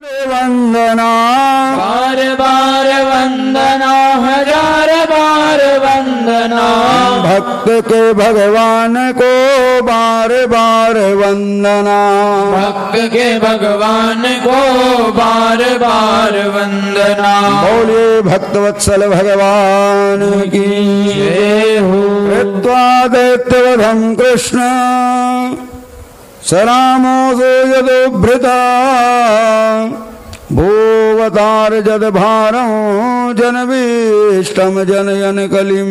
वंदना बार बार वंदना, हजार बार वंदना। भक्त के भगवान को बार बार वंदना। भक्त के भगवान को बार बार वंदना। बोलिए भक्तवत्सल भगवान की जय हो। कृत्वा दैत्यवधं कृष्ण सरामोऽसो यदुभृता भूवतार जद भारं जनवीष्टम जनयन कलिम।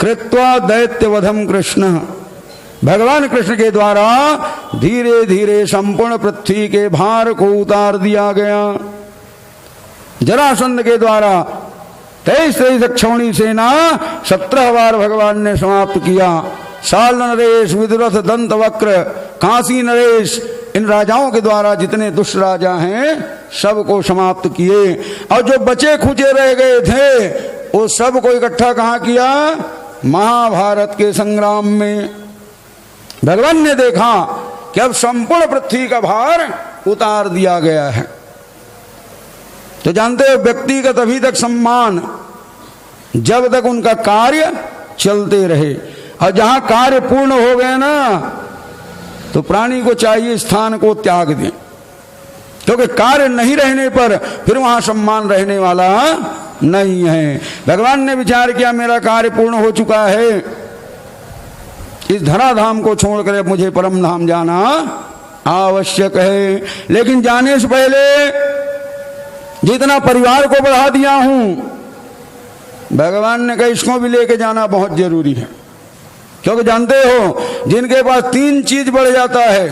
कृत्वा दैत्यवधं कृष्ण, भगवान कृष्ण के द्वारा धीरे धीरे संपूर्ण पृथ्वी के भार को उतार दिया गया। जरासंध के द्वारा 23 क्षौणी सेना 17 बार भगवान ने समाप्त किया। शाल नरेश, विदुरथ, दंत वक्र, काशी नरेश, इन राजाओं के द्वारा जितने दुष्ट राजा हैं सबको समाप्त किए। और जो बचे खुचे रह गए थे वो सबको इकट्ठा कहाँ किया? महाभारत के संग्राम में। भगवान ने देखा कि अब संपूर्ण पृथ्वी का भार उतार दिया गया है। तो जानते हो व्यक्तिगत अभी तक सम्मान जब तक उनका कार्य चलते रहे, और जहां कार्य पूर्ण हो गए ना तो प्राणी को चाहिए स्थान को त्याग दें, क्योंकि कार्य नहीं रहने पर फिर वहां सम्मान रहने वाला नहीं है। भगवान ने विचार किया मेरा कार्य पूर्ण हो चुका है, इस धराधाम को छोड़कर अब मुझे परम धाम जाना आवश्यक है। लेकिन जाने से पहले जितना परिवार को बढ़ा दिया हूं, भगवान ने कहा इसको भी लेके जाना बहुत जरूरी है। क्योंकि जानते हो जिनके पास 3 चीज बढ़ जाता है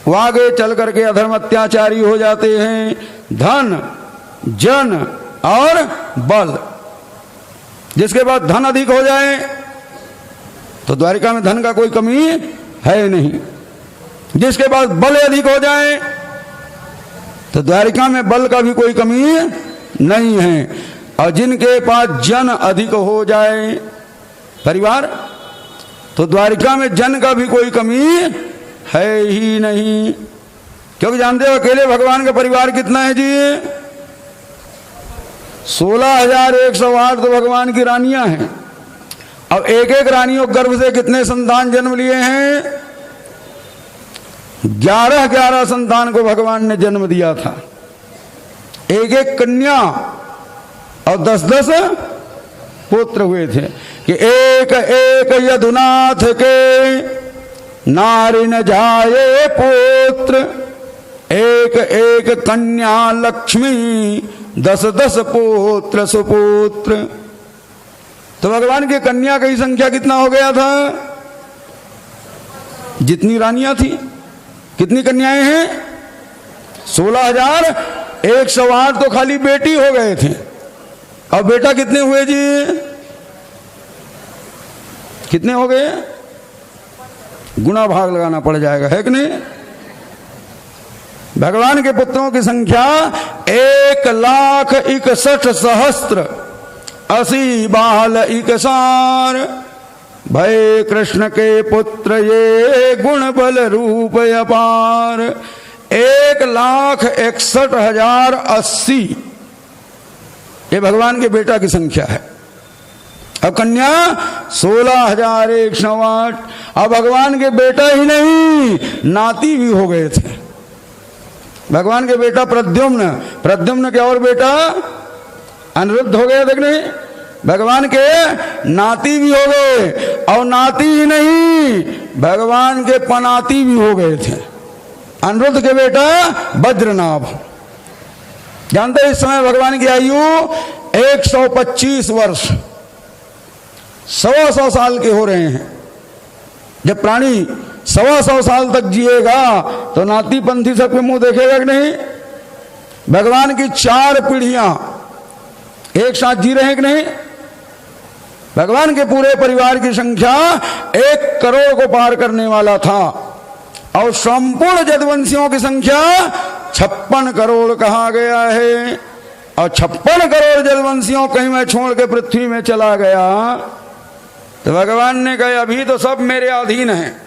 वो आगे चल करके अधर्म अत्याचारी हो जाते हैं, धन, जन और बल। जिसके पास धन अधिक हो जाए तो द्वारिका में धन का कोई कमी है नहीं, जिसके पास बल अधिक हो जाए तो द्वारिका में बल का भी कोई कमी नहीं है, और जिनके पास जन अधिक हो जाए परिवार तो द्वारिका में जन का भी कोई कमी है ही नहीं। क्योंकि जानते हो अकेले भगवान का परिवार कितना है जी? 16,108 तो भगवान की रानियां हैं। अब एक एक रानियों गर्भ से कितने संतान जन्म लिए हैं? 11 संतान को भगवान ने जन्म दिया था। एक एक कन्या और 10 पुत्र हुए थे कि एक एक यदुनाथ के नारी न जाए पुत्र, एक एक कन्या लक्ष्मी 10 पुत्र सुपुत्र। तो भगवान के कन्या की संख्या कितना हो गया था? जितनी रानियां थी। कितनी कन्याएं हैं? 16,108 तो खाली बेटी हो गए थे। और बेटा कितने हुए जी? कितने हो गए? गुणा भाग लगाना पड़ जाएगा, है कि नहीं? भगवान के पुत्रों की संख्या 1,61,000 बाल इकसार। भय कृष्ण के पुत्र ये गुण बल रूप अपार। 1,61,080 ये भगवान के बेटा की संख्या है। अब कन्या 16,108। अब भगवान के बेटा ही नहीं नाती भी हो गए थे। भगवान के बेटा प्रद्युम्न, प्रद्युम्न के और बेटा अनिरुद्ध हो गया। देख नहीं, भगवान के नाती भी हो गए, और नाती ही नहीं भगवान के पनाती भी हो गए थे। अनिरुद्ध के बेटा वज्रनाभ। जानते हैं इस समय भगवान की आयु 125 वर्ष, 100 साल के हो रहे हैं। जब प्राणी 100 साल तक जिएगा तो नाती पंथी सबके मुंह देखेगा कि नहीं? भगवान की 4 पीढ़ियां एक साथ जी रहे हैं कि नहीं? भगवान के पूरे परिवार की संख्या 1 करोड़ को पार करने वाला था, और संपूर्ण जदवंशियों की संख्या 56 करोड़ कहा गया है। और 56 करोड़ जदवंशियों कहीं मैं छोड़ के पृथ्वी में चला गया तो भगवान ने कहा अभी तो सब मेरे अधीन हैं,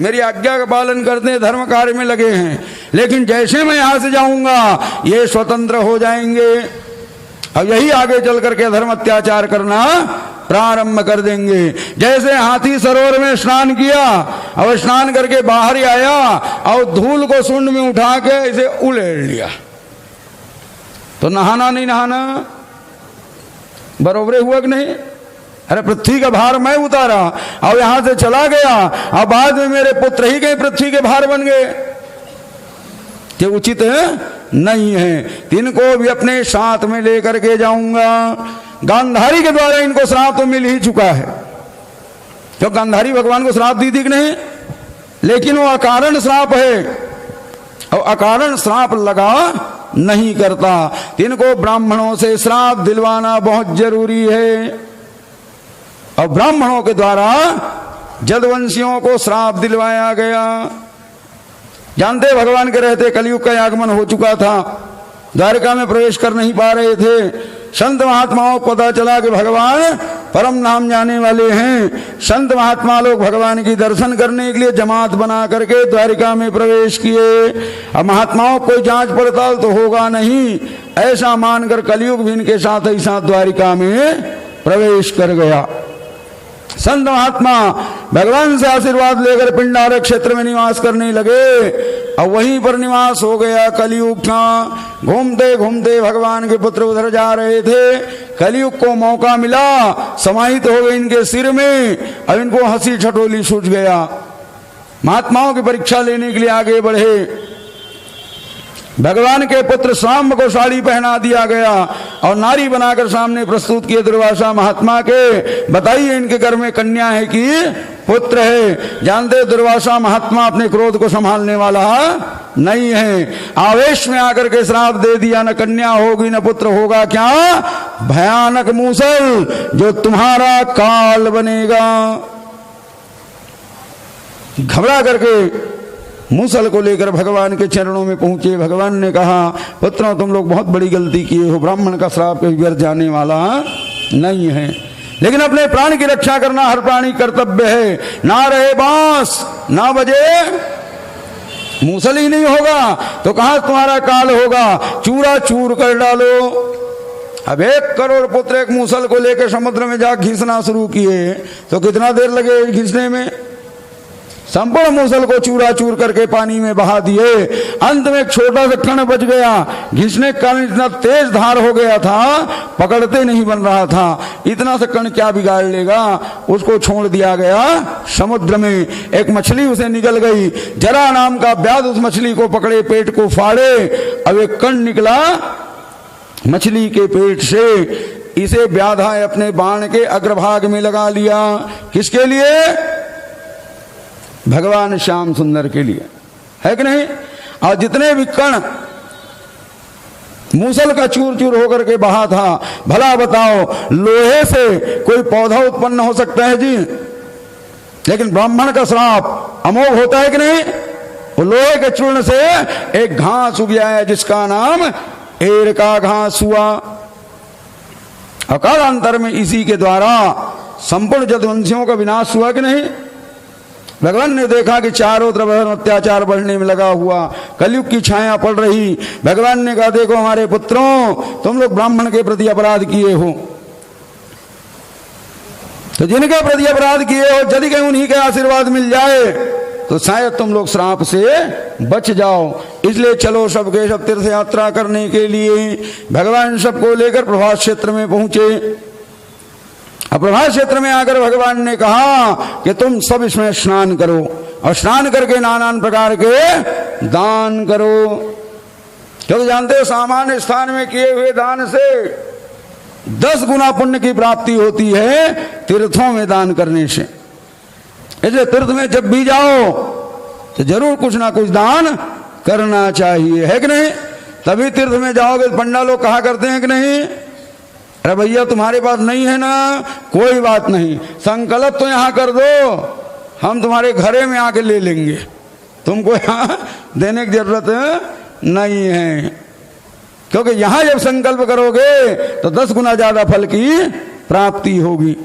मेरी आज्ञा का पालन करते हैं, धर्म कार्य में लगे हैं, लेकिन जैसे मैं यहां से जाऊंगा ये स्वतंत्र हो जाएंगे। अब यही आगे चल करके धर्म अत्याचार करना प्रारंभ कर देंगे। जैसे हाथी सरोवर में स्नान किया, अब स्नान करके बाहर ही आया और धूल को सुंड में उठा के इसे उलेड़ लिया, तो नहाना नहीं नहाना बरोबरे हुआ कि नहीं? अरे पृथ्वी का भार मैं उतारा और यहां से चला गया, अब बाद में मेरे पुत्र ही गए पृथ्वी के भार बन गए, ये उचित नहीं है। इनको भी अपने साथ में लेकर के जाऊंगा। गांधारी के द्वारा इनको श्राप तो मिल ही चुका है, तो गांधारी भगवान को श्राप दी थी कि नहीं, लेकिन वो अकारण श्राप है और अकारण श्राप लगा नहीं करता। इनको ब्राह्मणों से श्राप दिलवाना बहुत जरूरी है, और ब्राह्मणों के द्वारा जदवंशियों को श्राप दिलवाया गया। जानते भगवान के रहते कलयुग का आगमन हो चुका था, द्वारिका में प्रवेश कर नहीं पा रहे थे। संत महात्माओं को पता चला कि भगवान परम नाम जाने वाले हैं। संत महात्मा लोग भगवान की दर्शन करने के लिए जमात बना करके द्वारिका में प्रवेश किए। अब महात्माओं कोई जांच पड़ताल तो होगा नहीं, ऐसा मानकर कलयुग भी इनके साथ ही साथ द्वारिका में प्रवेश कर गया। संत महात्मा भगवान से आशीर्वाद लेकर पिंडारक क्षेत्र में निवास करने लगे, और वहीं पर निवास हो गया कलयुग का। घूमते घूमते भगवान के पुत्र उधर जा रहे थे, कलयुग को मौका मिला, समाहित हो गए इनके सिर में। अब इनको हंसी ठटोली सूझ गया, महात्माओं की परीक्षा लेने के लिए आगे बढ़े। भगवान के पुत्र सांब को साड़ी पहना दिया गया और नारी बनाकर सामने प्रस्तुत किए दुर्वासा महात्मा के। बताइए इनके घर में कन्या है कि पुत्र है? जानते दुर्वासा महात्मा अपने क्रोध को संभालने वाला नहीं है, आवेश में आकर के श्राप दे दिया, न कन्या होगी न पुत्र होगा, क्या भयानक मूसल जो तुम्हारा काल बनेगा। घबरा करके मूसल को लेकर भगवान के चरणों में पहुंचे। भगवान ने कहा, पुत्रों तुम लोग बहुत बड़ी गलती किए हो, ब्राह्मण का श्राप कभी व्यर्थ जाने वाला नहीं है, लेकिन अपने प्राण की रक्षा करना हर प्राणी कर्तव्य है। ना रहे बांस ना बजे मूसल ही नहीं होगा तो कहां तुम्हारा काल होगा, चूरा चूर कर डालो। अब 1 करोड़ पुत्र एक मूसल को लेकर समुद्र में जा घिसना शुरू किए तो कितना देर लगे घिसने में? संपूर्ण मूसल को चूरा चूर करके पानी में बहा दिए। अंत में एक छोटा सा कण बच गया, घिसने के कारण इतना तेज धार हो गया था, पकड़ते नहीं बन रहा था। इतना सा कण क्या बिगाड़ लेगा, उसको छोड़ दिया गया समुद्र में। एक मछली उसे निगल गई, जरा नाम का व्याध उस मछली को पकड़े, पेट को फाड़े। अब एक कण निकला मछली के पेट से, इसे व्याधा अपने बाण के अग्रभाग में लगा लिया। किसके लिए? भगवान श्याम सुंदर के लिए, है कि नहीं? और जितने भी कण मूसल का चूर चूर होकर के बहा था, भला बताओ लोहे से कोई पौधा उत्पन्न हो सकता है जी? लेकिन ब्राह्मण का श्राप अमोघ होता है कि नहीं? वो लोहे के चूर्ण से एक घास उग आया जिसका नाम एर का घास हुआ। अकालांतर में इसी के द्वारा संपूर्ण जदवंशियों का विनाश हुआ कि नहीं? भगवान ने देखा कि चारों तरफ अत्याचार बढ़ने में लगा हुआ, कलयुग की छाया पड़ रही। भगवान ने कहा, देखो हमारे पुत्रों, तुम लोग ब्राह्मण के प्रति अपराध किए हो, तो जिनके प्रति अपराध किए हो यदि कहीं उन्हीं के आशीर्वाद मिल जाए तो शायद तुम लोग श्राप से बच जाओ। इसलिए चलो सबके सब तीर्थ यात्रा करने के लिए भगवान सबको लेकर प्रभास क्षेत्र में पहुंचे। अब प्रभास क्षेत्र में आकर भगवान ने कहा कि तुम सब इसमें स्नान करो और स्नान करके नाना प्रकार के दान करो, क्योंकि जानते हो सामान्य स्थान में किए हुए दान से 10 गुना पुण्य की प्राप्ति होती है तीर्थों में दान करने से। इसलिए तीर्थ में जब भी जाओ तो जरूर कुछ ना कुछ दान करना चाहिए, है कि नहीं? तभी तीर्थ में जाओगे। पंडा लोग कहा करते हैं कि नहीं, अरे भैया तुम्हारे पास नहीं है ना, कोई बात नहीं, संकल्प तो यहाँ कर दो, हम तुम्हारे घरे में आके ले लेंगे, तुमको यहाँ देने की जरूरत नहीं है। क्योंकि यहाँ जब संकल्प करोगे तो 10 गुना ज्यादा फल की प्राप्ति होगी।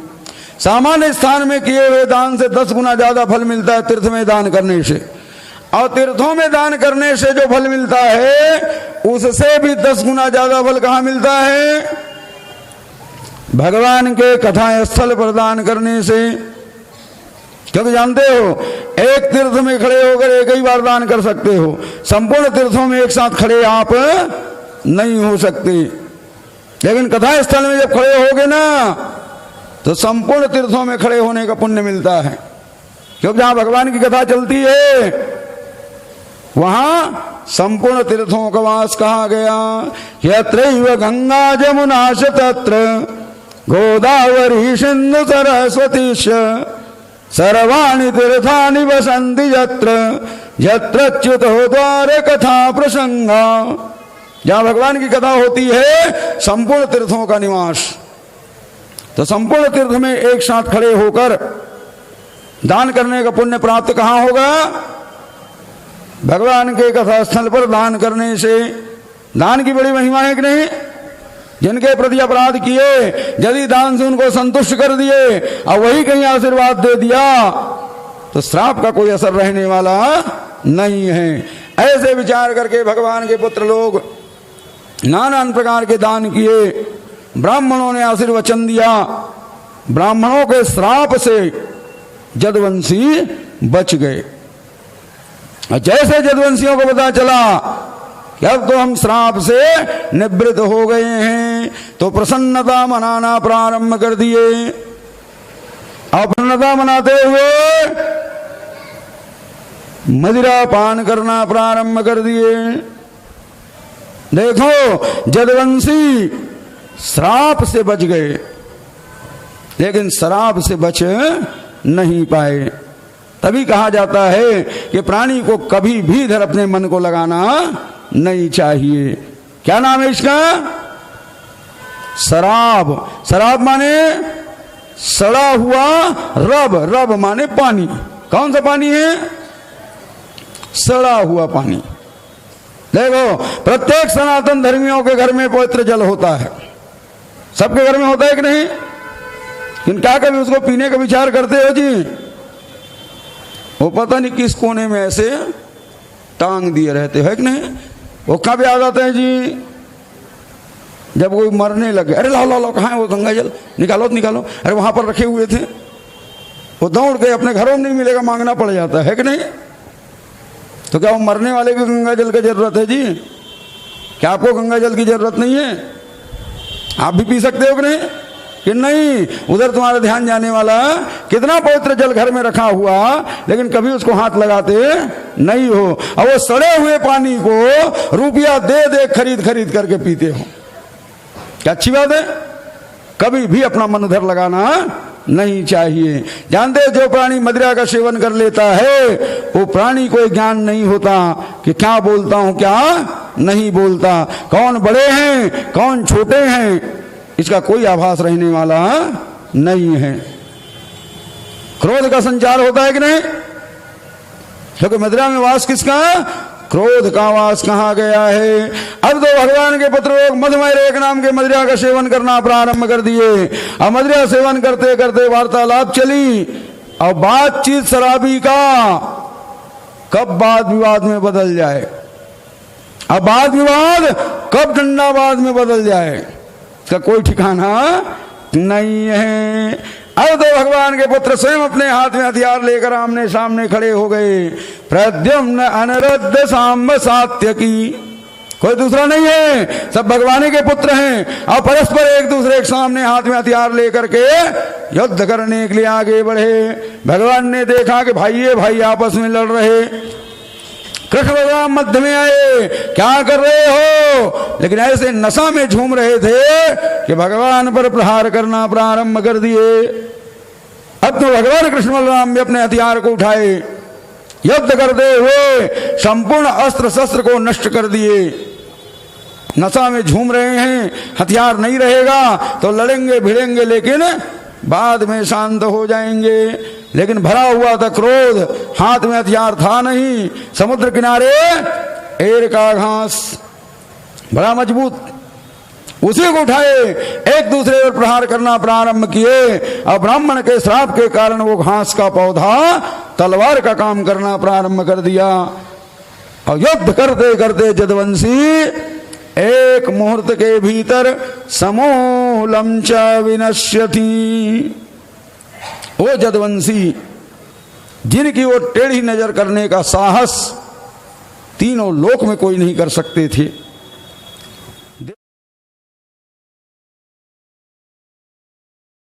सामान्य स्थान में किए हुए दान से 10 गुना ज्यादा फल मिलता है तीर्थ में दान करने से, और तीर्थों में दान करने से जो फल मिलता है उससे भी 10 गुना ज्यादा फल कहाँ मिलता है? भगवान के कथा स्थल पर दान करने से। क्योंकि जानते हो एक तीर्थ में खड़े होकर एक ही बार दान कर सकते हो, संपूर्ण तीर्थों में एक साथ खड़े आप नहीं हो सकते। लेकिन कथा स्थल में जब खड़े होगे ना तो संपूर्ण तीर्थों में खड़े होने का पुण्य मिलता है। क्योंकि जहां भगवान की कथा चलती है वहां संपूर्ण तीर्थों का वास कहा गया। यत्रैव गंगा जमुना च तत्र गोदावरी सिंधु सरस्वती सर्वाणि तीर्थानि वसन्ति यत्र यत्रच्युतो द्वार कथा प्रसंगा। जहां भगवान की कथा होती है संपूर्ण तीर्थों का निवास। तो संपूर्ण तीर्थ में एक साथ खड़े होकर दान करने का पुण्य प्राप्त कहां होगा? भगवान के कथा स्थल पर दान करने से। दान की बड़ी महिमा है कि नहीं? जिनके प्रति अपराध किए यदि दान से उनको संतुष्ट कर दिए और वही कहीं आशीर्वाद दे दिया तो श्राप का कोई असर रहने वाला नहीं है। ऐसे विचार करके भगवान के पुत्र लोग नाना प्रकार के दान किए। ब्राह्मणों ने आशीर्वचन दिया। ब्राह्मणों के श्राप से जदवंशी बच गए। जैसे जदवंशियों को पता चला कि अब तो हम श्राप से निवृत्त हो गए हैं तो प्रसन्नता मनाना प्रारंभ कर दिए। और प्रसन्नता मनाते हुए मदिरा पान करना प्रारंभ कर दिए। देखो जदवंशी श्राप से बच गए लेकिन शराब से बच नहीं पाए। तभी कहा जाता है कि प्राणी को कभी भी इधर अपने मन को लगाना नहीं चाहिए। क्या नाम है इसका? शराब। शराब माने सड़ा हुआ रब, रब माने पानी। कौन सा पानी है? सड़ा हुआ पानी। देखो प्रत्येक सनातन धर्मियों के घर में पवित्र जल होता है। सबके घर में होता है कि नहीं? लेकिन क्या कभी उसको पीने का विचार करते हो जी? वो पता नहीं किस कोने में ऐसे टांग दिए रहते है कि नहीं? वो कब याद आता है जी? जब कोई मरने लगे, अरे लाओ लाओ लाओ, कहाँ है वो गंगा जल? निकालो निकालो। अरे वहां पर रखे हुए थे। वो दौड़ के अपने घरों में नहीं मिलेगा, मांगना पड़ जाता है कि नहीं? तो क्या वो मरने वाले को गंगा जल की जरूरत है जी? क्या आपको गंगा जल की जरूरत नहीं है? आप भी पी सकते हो कि नहीं? कि नहीं, उधर तुम्हारा ध्यान जाने वाला। कितना पवित्र जल घर में रखा हुआ लेकिन कभी उसको हाथ लगाते नहीं हो। और वो सड़े हुए पानी को रुपया दे दे खरीद खरीद करके पीते हो। क्या अच्छी बात है? कभी भी अपना मन उधर लगाना नहीं चाहिए। जानते हो जो प्राणी मदिरा का सेवन कर लेता है वो प्राणी को ज्ञान नहीं होता कि क्या बोलता हूं क्या नहीं बोलता, कौन बड़े हैं कौन छोटे हैं, इसका कोई आभास रहने वाला नहीं है। क्रोध का संचार होता है कि नहीं? क्योंकि मदिरा में वास किसका? क्रोध का वास कहा गया है। अब तो भगवान के पुत्र लोग मधुमेह एक नाम के मदिरा का सेवन करना प्रारंभ कर दिए। और मदिरा सेवन करते करते वार्तालाप चली और बातचीत शराबी का कब वाद विवाद में बदल जाए, अब वाद विवाद कब डंडावाद में बदल जाए का कोई ठिकाना नहीं है। अब तो भगवान के पुत्र स्वयं अपने हाथ में हथियार लेकर आमने सामने खड़े हो गए। प्रद्युम्न अनिरुद्ध सांब सात्यकी, कोई दूसरा नहीं है, सब भगवान के पुत्र हैं और परस्पर एक दूसरे के सामने हाथ में हथियार लेकर के युद्ध करने के लिए आगे बढ़े। भगवान ने देखा कि भाई आपस में लड़ रहे। कृष्ण भगवान मध्य में आए, क्या कर रहे हो? लेकिन ऐसे नशा में झूम रहे थे कि भगवान पर प्रहार करना प्रारंभ कर दिए। अब तो भगवान कृष्ण बलराम भी अपने हथियार को उठाए, युद्ध करते हुए संपूर्ण अस्त्र शस्त्र को नष्ट कर दिए। नशा में झूम रहे हैं, हथियार नहीं रहेगा तो लड़ेंगे भिड़ेंगे लेकिन बाद में शांत हो जाएंगे। लेकिन भरा हुआ था क्रोध, हाथ में हथियार था नहीं। समुद्र किनारे एर का घास बड़ा मजबूत उसी को उठाए, एक दूसरे पर प्रहार करना प्रारंभ किए और ब्राह्मण के श्राप के कारण वो घास का पौधा तलवार का काम करना प्रारंभ कर दिया। और युद्ध करते करते जदवंशी एक मुहूर्त के भीतर समूलम च विनश्यति। वो जदवंशी जिनकी वो टेढ़ी नजर करने का साहस तीनों लोक में कोई नहीं कर सकते थे,